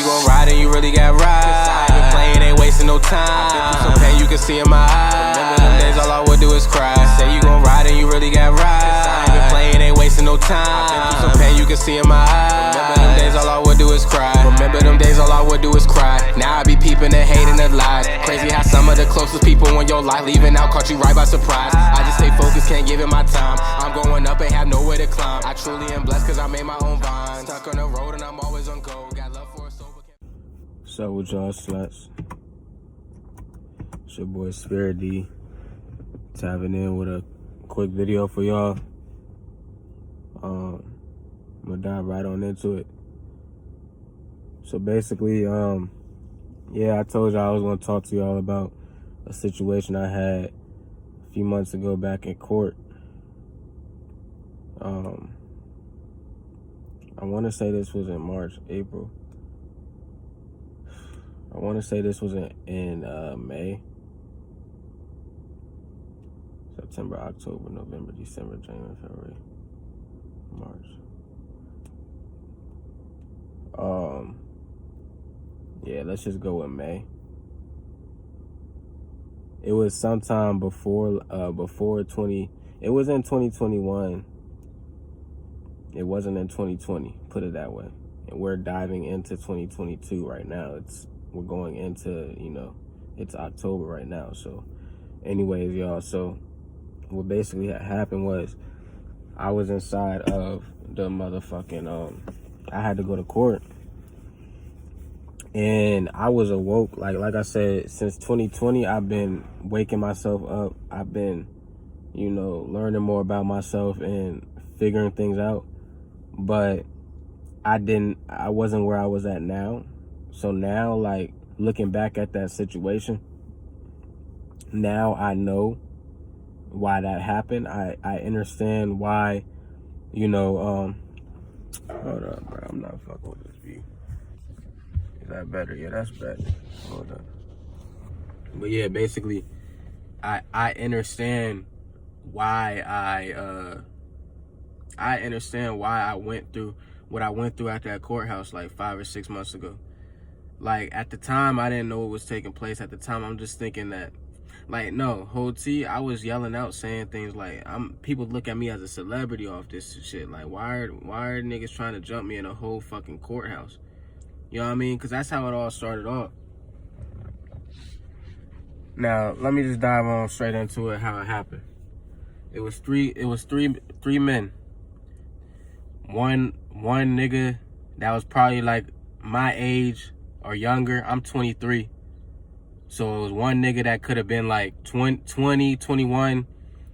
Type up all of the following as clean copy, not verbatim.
you gon' ride and you really got ride. I ain't been playing, ain't wasting no time. I been through some pain, you can see in my eyes. Remember them days, all I would do is cry. Say you gon' ride and you really got ride. I ain't been playing, ain't wasting no time. I been through some pain, you can see in my eyes. Remember them days, all I would do is cry. Remember them days, all I would do is cry. Now I be peeping and hating the lies. Crazy how some of the closest people in your life leaving out caught you right by surprise. I just stay focused, can't give it my time. I'm going up and have nowhere to climb. I truly am blessed cause I made my own vine. Stuck on the road and I'm always on go. Got love for a sober. So with y'all sluts, it's your boy Spirit D tapping in with a quick video for y'all. I'm gonna dive right on into it. So basically, yeah, I told y'all I was gonna talk to y'all about a situation I had a few months ago back in court. I want to say this was in March, April. I want to say this was in May. September, October, November, December, January, February, March. Yeah, let's just go with May. It was sometime before 20. It was in 2021. It wasn't in 2020. Put it that way. And we're diving into 2022 right now. We're going into, it's October right now. So, anyways, y'all. So, what basically happened was, I was inside of the motherfucking. I had to go to court. And I was awoke, like I said, since 2020, I've been waking myself up. I've been, learning more about myself and figuring things out. But I wasn't where I was at now. So now, like, looking back at that situation, now I know why that happened. I understand why, hold on, bro, I'm not fucking with this view. Is that better? Yeah, that's better. Hold on. But yeah, basically, I understand why I understand why I went through what I went through at that courthouse like 5 or 6 months ago. Like, at the time, I didn't know what was taking place. At the time, I'm just thinking that, like, no, whole T, I was yelling out, saying things like, people look at me as a celebrity off this shit. Like, why are niggas trying to jump me in a whole fucking courthouse? You know what I mean? Because that's how it all started off. Now, let me just dive on straight into it, how it happened. It was three men. One nigga that was probably like my age or younger. I'm 23. So it was one nigga that could have been like 20, 21,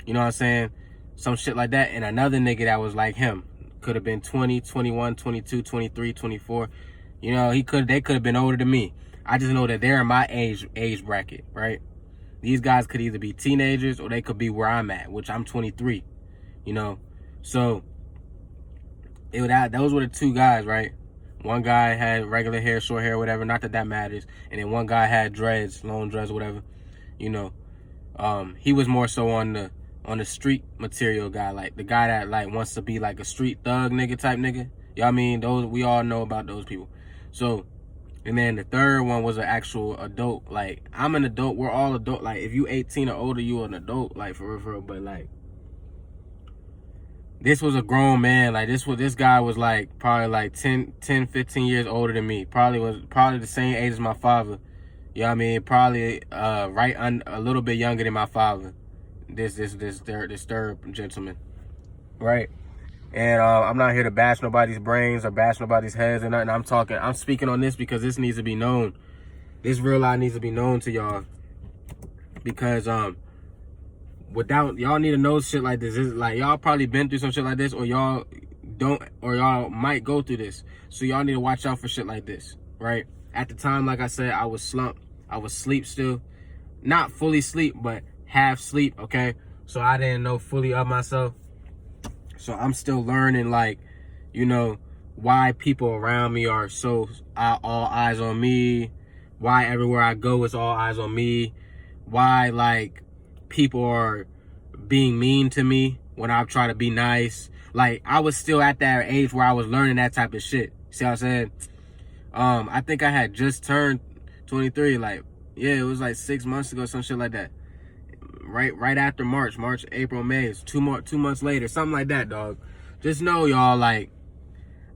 you know what I'm saying? Some shit like that. And another nigga that was like him. Could have been 20, 21, 22, 23, 24. They could have been older than me. I just know that they're in my age bracket, right? These guys could either be teenagers or they could be where I'm at, which I'm 23, So those were the two guys, right? One guy had regular hair, short hair, whatever. Not that matters. And then one guy had dreads, long dreads, whatever. He was more so on the street material guy, like the guy that like wants to be like a street thug nigga type nigga. You know what I mean? Those, we all know about those people. So, and then the third one was an actual adult. Like, I'm an adult. We're all adult. Like, if you 18 or older, you an adult. Like, for real. But like, this was a grown man. Like, this guy was like probably like 10, 15 years older than me. Probably the same age as my father. You know what I mean? Probably a little bit younger than my father. This third gentleman, right? And I'm not here to bash nobody's brains or bash nobody's heads or nothing. I'm speaking on this because this needs to be known. This real life needs to be known to y'all. Because y'all need to know shit like this. It's like, y'all probably been through some shit like this, or y'all don't, or y'all might go through this. So y'all need to watch out for shit like this, right? At the time, like I said, I was slumped. I was asleep still. Not fully sleep, but half sleep, okay? So I didn't know fully of myself. So I'm still learning, like, why people around me are so all eyes on me. Why everywhere I go, it's all eyes on me. Why, like, people are being mean to me when I try to be nice. Like, I was still at that age where I was learning that type of shit. See what I'm saying? I think I had just turned 23. Like, yeah, it was like 6 months ago, some shit like that. Right after March, April, May. It's 2 months later, something like that, dog. Just know, y'all, like,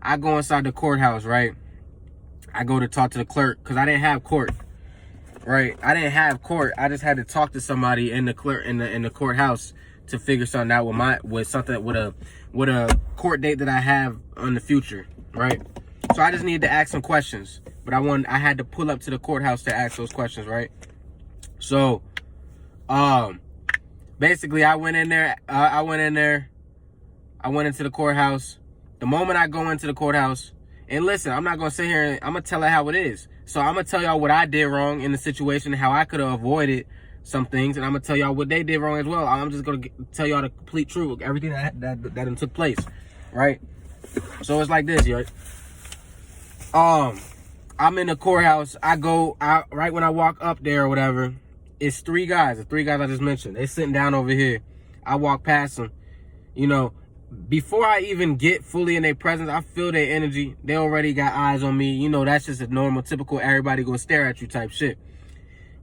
I go inside the courthouse, right? I go to talk to the clerk because I didn't have court, right? I didn't have court. I just had to talk to somebody in the courthouse to figure something out with a court date that I have on the future, right? So I just needed to ask some questions, but I had to pull up to the courthouse to ask those questions, right? So, basically, I went into the courthouse. The moment I go into the courthouse, and listen, I'm not gonna sit here and I'm gonna tell it how it is. So I'm gonna tell y'all what I did wrong in the situation, how I could have avoided some things, and I'm gonna tell y'all what they did wrong as well. I'm just gonna tell y'all the complete truth, everything that took place, right? So it's like this, right? I'm in the courthouse. Right when I walk up there or whatever, it's the three guys I just mentioned. They sitting down over here. I walk past them, you know. Before I even get fully in their presence, I feel their energy. They already got eyes on me. You know, that's just a normal, typical, everybody gonna stare at you type shit.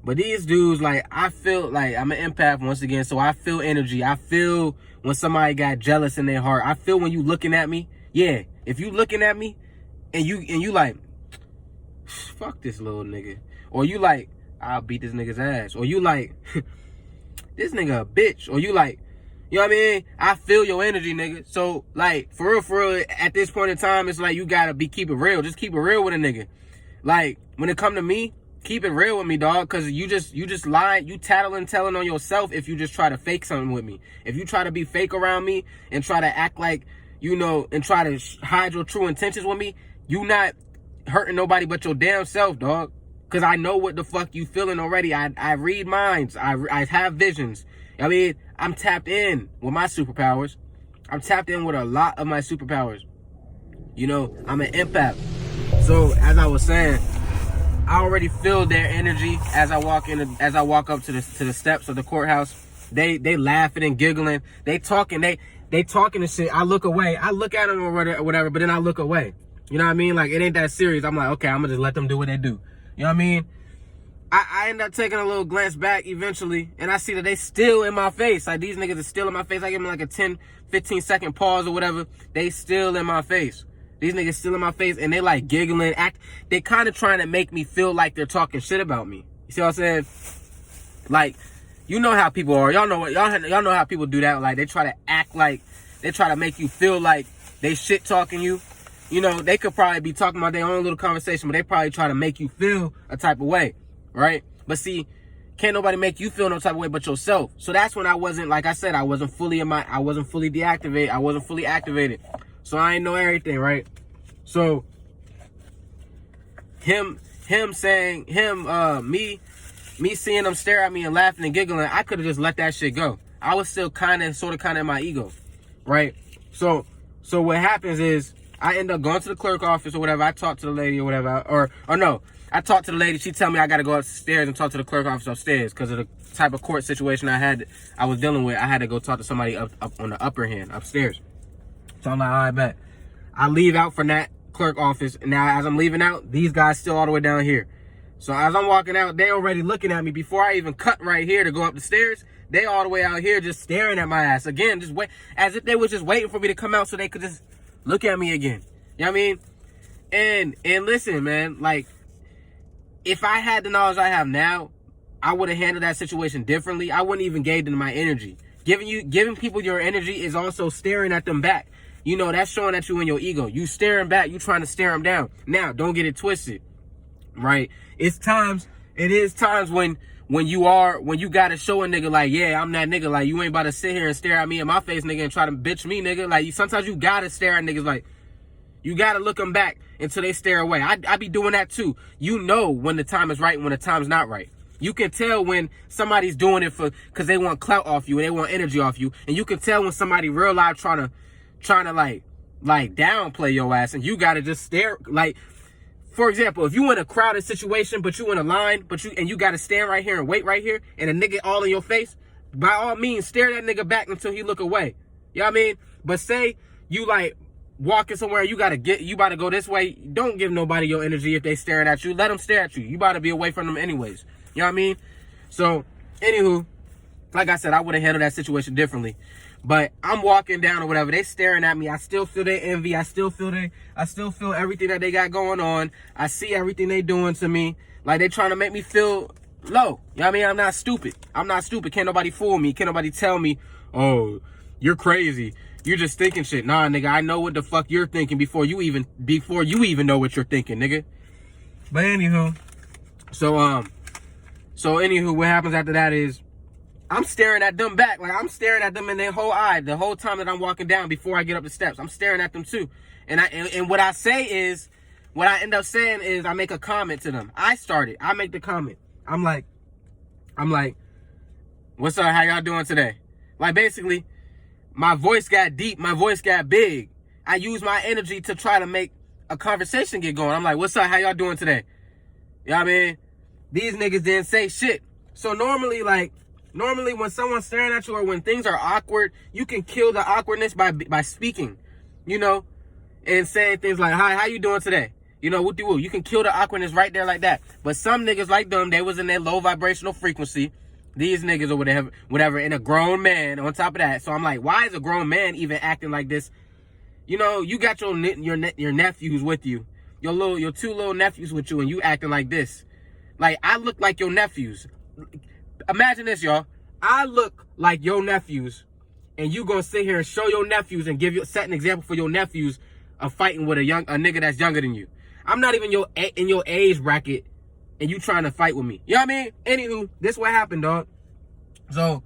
But these dudes, like, I feel like I'm an empath once again, so I feel energy. I feel when somebody got jealous in their heart. I feel when you looking at me. Yeah, if you looking at me and you like, fuck this little nigga. Or you like, I'll beat this nigga's ass. Or you like, this nigga a bitch. Or you like, you know what I mean? I feel your energy, nigga. So, like, for real, at this point in time, it's like you gotta keep it real. Just keep it real with a nigga. Like, when it come to me, keep it real with me, dog. Cause you just lying, you tattling, telling on yourself if you just try to fake something with me. If you try to be fake around me and try to act like, you know, and try to hide your true intentions with me, you not hurting nobody but your damn self, dog. Cause I know what the fuck you feeling already. I read minds. I have visions. I mean, I'm tapped in with my superpowers. I'm tapped in with a lot of my superpowers. You know, I'm an empath. So as I was saying, I already feel their energy as I walk up to the steps of the courthouse. They laughing and giggling. They talking and shit. I look away. I look at them or whatever, but then I look away. You know what I mean? Like, it ain't that serious. I'm like, okay, I'm gonna just let them do what they do. You know what I mean? I end up taking a little glance back eventually, and I see that they still in my face. Like, these niggas are still in my face. I give them like a 10, 15 second pause or whatever. They still in my face. These niggas still in my face, and they like giggling, they kind of trying to make me feel like they're talking shit about me. You see what I'm saying? Like, you know how people are. Y'all know how people do that. Like, they try to act like, they try to make you feel like they shit talking you. You know, they could probably be talking about their own little conversation, but they probably try to make you feel a type of way. Right? But see, can't nobody make you feel no type of way but yourself. So that's when I wasn't, like I said, I wasn't fully deactivated. I wasn't fully activated. So I ain't know everything, right? So me seeing them stare at me and laughing and giggling, I could have just let that shit go. I was still kind of in my ego, right? So what happens is I end up going to the clerk office or whatever. I talk to the lady or whatever, or no. I talked to the lady. She tell me I got to go upstairs and talk to the clerk office upstairs because of the type of court situation I was dealing with. I had to go talk to somebody up on the upper hand upstairs. So I'm like, all right, bet. I leave out from that clerk office. And now as I'm leaving out, these guys still all the way down here. So as I'm walking out, they already looking at me before I even cut right here to go up the stairs. They all the way out here just staring at my ass again, just wait, as if they was just waiting for me to come out so they could just look at me again. You know what I mean? And listen, man, like, if I had the knowledge I have now, I would have handled that situation differently. I wouldn't even gave them my energy. Giving people your energy is also staring at them back. You know, that's showing at you in your ego. You staring back, you trying to stare them down. Now, don't get it twisted, right? It is times when you gotta show a nigga like, yeah, I'm that nigga. Like, you ain't about to sit here and stare at me in my face, nigga, and try to bitch me, nigga. Like, sometimes you gotta stare at niggas like, you gotta look them back until they stare away. I be doing that too. You know when the time is right and when the time's not right. You can tell when somebody's doing it because they want clout off you and they want energy off you. And you can tell when somebody real life trying to like downplay your ass, and you gotta just stare. Like, for example, if you in a crowded situation, but you in a line, and you gotta stand right here and wait right here, and a nigga all in your face, by all means, stare that nigga back until he look away. You know what I mean? But say you like walking somewhere, you about to go this way. Don't give nobody your energy if they staring at you. Let them stare at you. You about to be away from them anyways. You know what I mean? So, anywho, like I said, I would have handled that situation differently. But I'm walking down or whatever. They staring at me. I still feel their envy. I still feel everything that they got going on. I see everything they doing to me. Like, they trying to make me feel low. You know what I mean? I'm not stupid. Can't nobody fool me. Can't nobody tell me, oh, you're crazy. You're just thinking shit. Nah, nigga, I know what the fuck you're thinking before you even know what you're thinking, nigga. But anywho, so anywho, what happens after that is I'm staring at them back. Like, I'm staring at them in their whole eye the whole time that I'm walking down before I get up the steps. I'm staring at them too. And what I end up saying is I make a comment to them. I make the comment. I'm like, what's up? How y'all doing today? Like, basically, my voice got deep. My voice got big. I used my energy to try to make a conversation get going. I'm like, what's up? How y'all doing today? You know what I mean? These niggas didn't say shit. So normally when someone's staring at you or when things are awkward, you can kill the awkwardness by speaking, you know, and saying things like, hi, how you doing today? You know, woo-de-woo. You can kill the awkwardness right there like that. But some niggas like them, they was in their low vibrational frequency. These niggas or whatever, and a grown man on top of that. So I'm like, why is a grown man even acting like this? You know, you got your nephews with you. Your two little nephews with you, and you acting like this. Like, I look like your nephews. Imagine this, y'all. I look like your nephews, and you gonna sit here and show your nephews and set an example for your nephews of fighting with a nigga that's younger than you. I'm not even in your age bracket, and you trying to fight with me. You know what I mean? Anywho, this what happened, dog. So,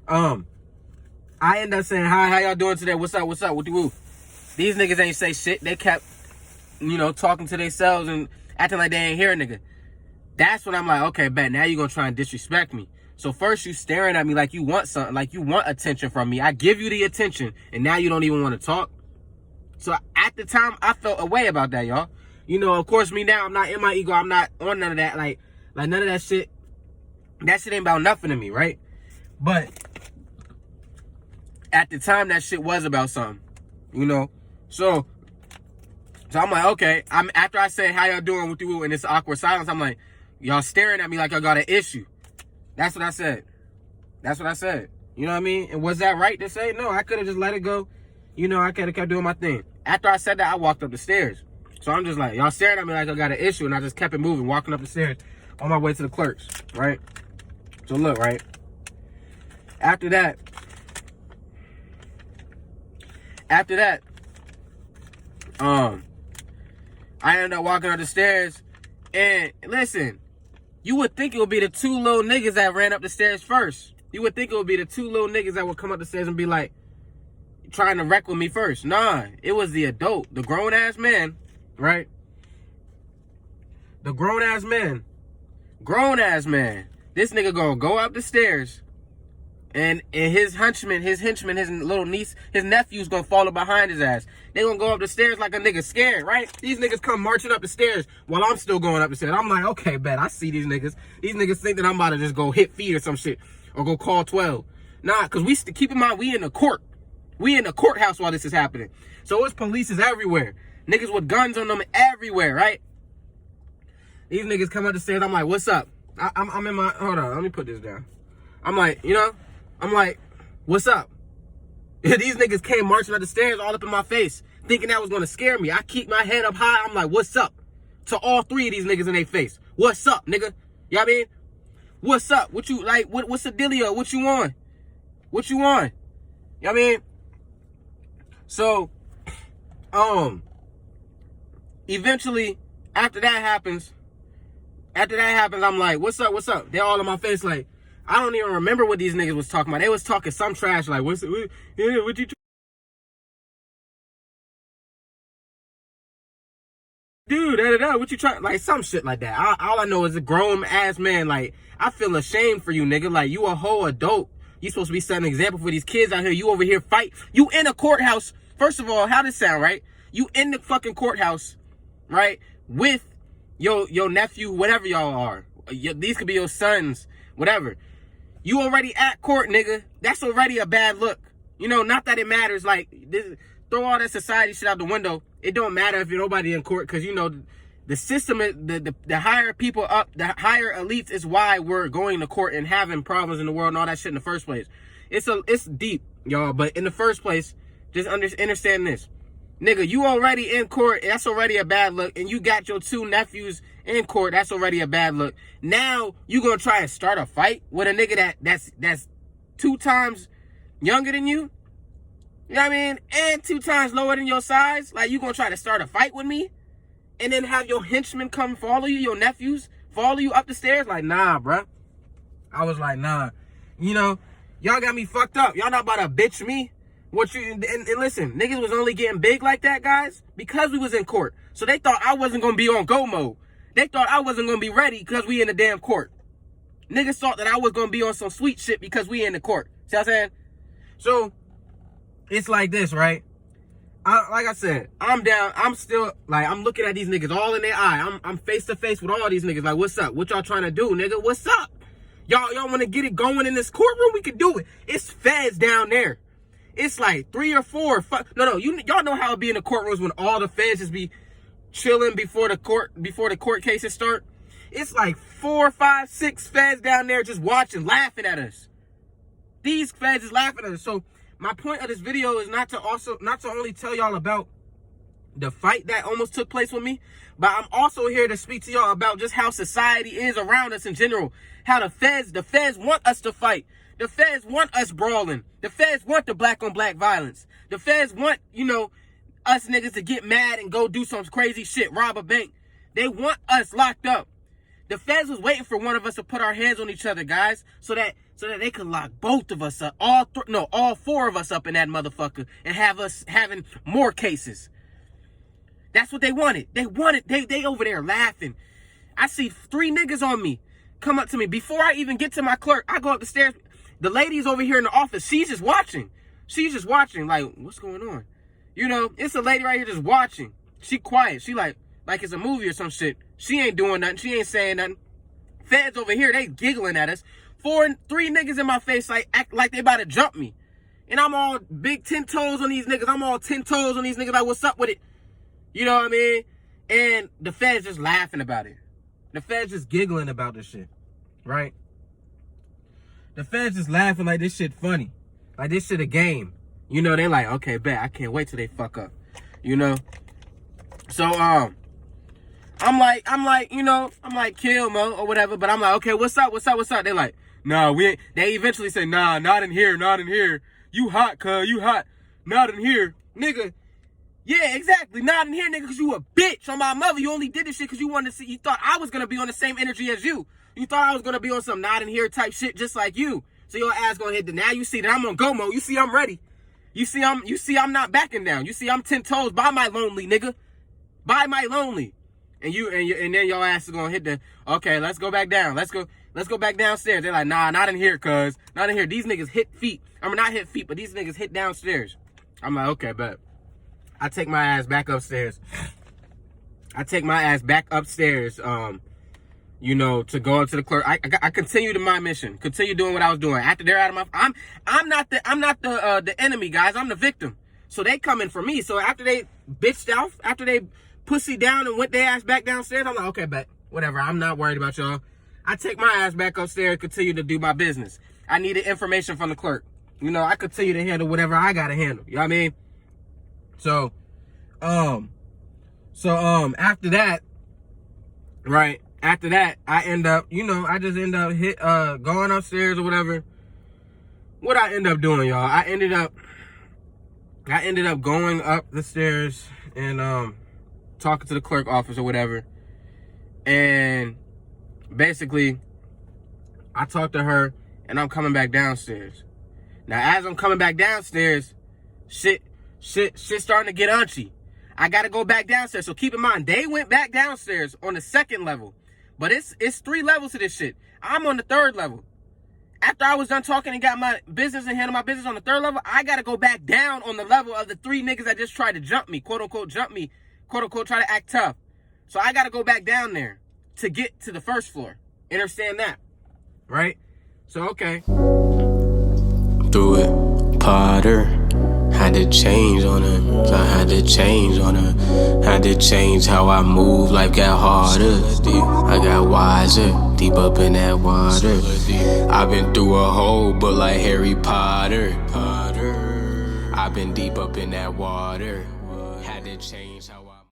I end up saying, hi, how y'all doing today? What's up? Woo. These niggas ain't say shit. They kept, you know, talking to themselves and acting like they ain't hear a nigga. That's when I'm like, okay, bet, now you gonna try and disrespect me. So first you staring at me like you want something, like you want attention from me. I give you the attention, and now you don't even want to talk. So at the time, I felt a way about that, y'all. You know, of course, me now, I'm not in my ego. I'm not on none of that. Like none of that shit. That shit ain't about nothing to me, right? But at the time, that shit was about something, you know? So I'm like, okay. After I said, how y'all doing with you in this awkward silence, I'm like, y'all staring at me like I got an issue. That's what I said. You know what I mean? And was that right to say? No, I could have just let it go. You know, I could have kept doing my thing. After I said that, I walked up the stairs. So I'm just like, y'all staring at me like I got an issue, and I just kept it moving, walking up the stairs on my way to the clerks, right? So look, right? After that, I ended up walking up the stairs, and listen, you would think it would be the two little niggas that ran up the stairs first. You would think it would be the two little niggas that would come up the stairs and be like, trying to wreck with me first. Nah, it was the adult, the grown-ass man, right? The grown-ass man. This nigga gonna go up the stairs, and his henchman, his little niece, his nephew's gonna follow behind his ass. They gonna go up the stairs like a nigga scared, right? These niggas come marching up the stairs while I'm still going up the stairs. I'm like, okay, bet, I see these niggas. These niggas think that I'm about to just go hit feet or some shit, or go call 12. Nah, cause keep in mind, we in the court. We in the courthouse while this is happening. So it's police is everywhere. Niggas with guns on them everywhere, right? These niggas come up the stairs. I'm like, what's up? I'm in my, hold on, let me put this down. I'm like, you know, I'm like, what's up? These niggas came marching up the stairs all up in my face, thinking that was gonna scare me. I keep my head up high. I'm like, what's up? To all three of these niggas in their face. What's up, nigga? You know what I mean? What's up? What you, like, what's the dealio? What you on? What you on? You know what I mean? So, eventually, after that happens, I'm like, what's up? They're all in my face like, I don't even remember what these niggas was talking about. They was talking some trash like, what you do, what you trying, like some shit like that. All I know is a grown ass man, like, I feel ashamed for you, nigga. Like, you a whole adult. You supposed to be setting an example for these kids out here. You over here fight. You in a courthouse. First of all, how this sound, right? You in the fucking courthouse, right? With your nephew, whatever y'all are. These could be your sons, whatever. You already at court, nigga. That's already a bad look. You know, not that it matters. Like, throw all that society shit out the window. It don't matter if you're nobody in court, because, you know, the system, the higher people up, the higher elites is why we're going to court and having problems in the world and all that shit in the first place. It's deep, y'all. But in the first place, just understand this. Nigga, you already in court. That's already a bad look. And you got your 2 nephews in court. That's already a bad look. Now, you gonna try and start a fight with a nigga that's 2 times younger than you? You know what I mean? And 2 times lower than your size? Like, you gonna try to start a fight with me? And then have your henchmen come follow you, your nephews follow you up the stairs? Like, nah, bruh. I was like, nah. You know, y'all got me fucked up. Y'all not about to bitch me. And listen, niggas was only getting big like that, guys, because we was in court. So they thought I wasn't gonna be on go mode. They thought I wasn't gonna be ready because we in the damn court. Niggas thought that I was gonna be on some sweet shit because we in the court. See what I'm saying? So, it's like this, right? Like I said, I'm down. I'm still, like, I'm looking at these niggas all in their eye. I'm face to face with all these niggas. Like, what's up? What y'all trying to do, nigga? What's up? Y'all want to get it going in this courtroom? We can do it. It's feds down there. It's like 3 or 4. Y'all know how it be in the courtrooms when all the feds just be chilling before the court cases start. It's like 4, 5, 6 feds down there just watching, laughing at us. These feds is laughing at us. So my point of this video is not to only tell y'all about the fight that almost took place with me, but I'm also here to speak to y'all about just how society is around us in general. How the feds want us to fight. The feds want us brawling. The feds want the black on black violence. The feds want, you know, us niggas to get mad and go do some crazy shit, rob a bank. They want us locked up. The feds was waiting for one of us to put our hands on each other, guys, so that they could lock both of us up, all 4 of us up in that motherfucker, and have us having more cases. That's what they wanted. They over there laughing. I see 3 niggas on me come up to me. Before I even get to my clerk, I go up the stairs. The lady's over here in the office. She's just watching. Like, what's going on? You know, it's a lady right here just watching. She quiet. She like it's a movie or some shit. She ain't doing nothing. She ain't saying nothing. Feds over here, they giggling at us. 3 niggas in my face, like, act like they about to jump me. And I'm all big 10 toes on these niggas. I'm all 10 toes on these niggas, like, what's up with it? You know what I mean? And the feds just laughing about it. The feds just giggling about this shit, right? The feds just laughing like this shit funny. Like this shit a game. You know, they like, okay, bet, I can't wait till they fuck up. You know? So, I'm like, you know, kill Mo or whatever, but I'm like, okay, what's up? They like, nah, we ain't. They eventually say, nah, not in here. You hot, cuz, you hot. Not in here. Nigga, yeah, exactly, not in here, nigga, because you a bitch on my mother. You only did this shit because you wanted to see, you thought I was going to be on the same energy as you. You thought I was going to be on some not in here type shit just like you. So your ass going to hit the, now you see that I'm on go mode. You see I'm ready. You see I'm not backing down. You see I'm 10 toes by my lonely, nigga. By my lonely. And then your ass is gonna hit the, okay, let's go back down. Let's go back downstairs. They're like, nah, not in here, cuz. Not in here. These niggas hit feet. I mean, not hit feet, but these niggas hit downstairs. I'm like, okay, bet. I take my ass back upstairs. You know, to go up to the clerk. I continue to my mission. Continue doing what I was doing. After they're out of my, I'm not the enemy, guys. I'm the victim. So they coming for me. So after they bitched out, after they pussy down and went their ass back downstairs, I'm like, okay, bet, whatever. I'm not worried about y'all. I take my ass back upstairs, continue to do my business. I needed information from the clerk. You know, I continue to handle whatever I gotta handle. You know what I mean? So after that, right? After that, I end up, you know, I just end up going upstairs or whatever. What I end up doing, y'all? I ended up going up the stairs and talking to the clerk office or whatever. And basically, I talked to her and I'm coming back downstairs. Now, as I'm coming back downstairs, shit starting to get unchy. I gotta go back downstairs. So keep in mind, they went back downstairs on the 2nd level. But it's 3 levels to this shit. I'm on the 3rd level. After I was done talking and got my business and handle my business on the 3rd level, I gotta go back down on the level of the 3 niggas that just tried to jump me, quote unquote jump me, quote unquote try to act tough. So I gotta go back down there to get to the 1st floor. Understand that, right? So okay. Through it, Potter. Had to change on her. I had to change on her. Had to change how I move, life got harder. I got wiser, deep up in that water. I've been through a whole book like Harry Potter. I've been deep up in that water. Had to change how I